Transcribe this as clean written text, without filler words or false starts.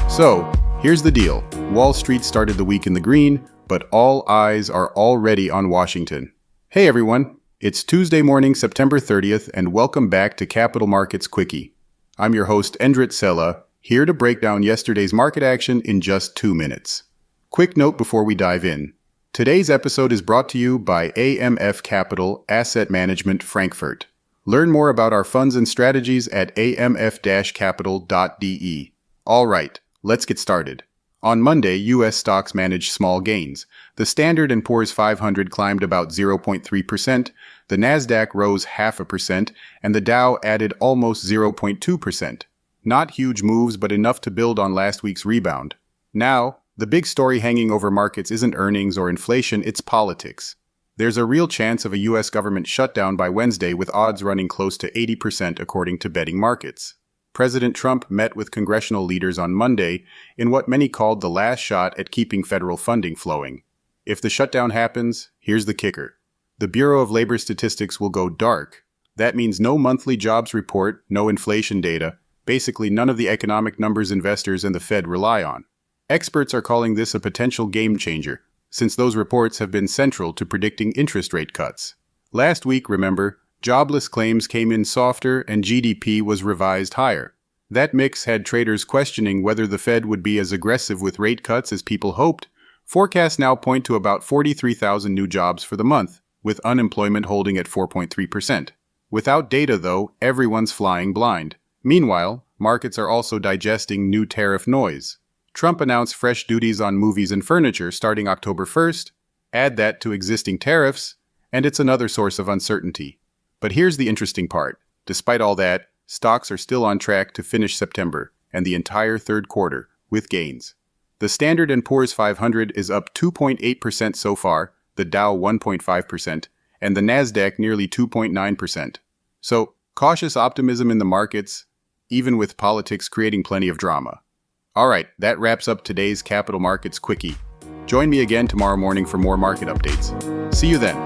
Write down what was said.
So, here's the deal. Wall Street started the week in the green, but all eyes are already on Washington. Hey everyone, it's Tuesday morning, September 30th, and welcome back to Capital Markets Quickie. I'm your host, Endrit Sella, here to break down yesterday's market action in just 2 minutes. Quick note before we dive in. Today's episode is brought to you by AMF Capital Asset Management Frankfurt. Learn more about our funds and strategies at amf-capital.de. All right, let's get started. On Monday, U.S. stocks managed small gains. The Standard & Poor's 500 climbed about 0.3%, the Nasdaq rose 0.5%, and the Dow added almost 0.2%. Not huge moves, but enough to build on last week's rebound. Now, the big story hanging over markets isn't earnings or inflation, it's politics. There's a real chance of a U.S. government shutdown by Wednesday, with odds running close to 80% according to betting markets. President Trump met with congressional leaders on Monday in what many called the last shot at keeping federal funding flowing. If the shutdown happens, here's the kicker. The Bureau of Labor Statistics will go dark. That means no monthly jobs report, no inflation data, basically none of the economic numbers investors and the Fed rely on. Experts are calling this a potential game changer, since those reports have been central to predicting interest rate cuts. Last week, remember, jobless claims came in softer and GDP was revised higher. That mix had traders questioning whether the Fed would be as aggressive with rate cuts as people hoped. Forecasts now point to about 43,000 new jobs for the month, with unemployment holding at 4.3%. Without data, though, everyone's flying blind. Meanwhile, markets are also digesting new tariff noise. Trump announced fresh duties on movies and furniture starting October 1st. Add that to existing tariffs, and it's another source of uncertainty. But here's the interesting part. Despite all that, stocks are still on track to finish September and the entire third quarter with gains. The Standard & Poor's 500 is up 2.8% so far, the Dow 1.5%, and the Nasdaq nearly 2.9%. So, cautious optimism in the markets, even with politics creating plenty of drama. All right, that wraps up today's Capital Markets Quickie. Join me again tomorrow morning for more market updates. See you then.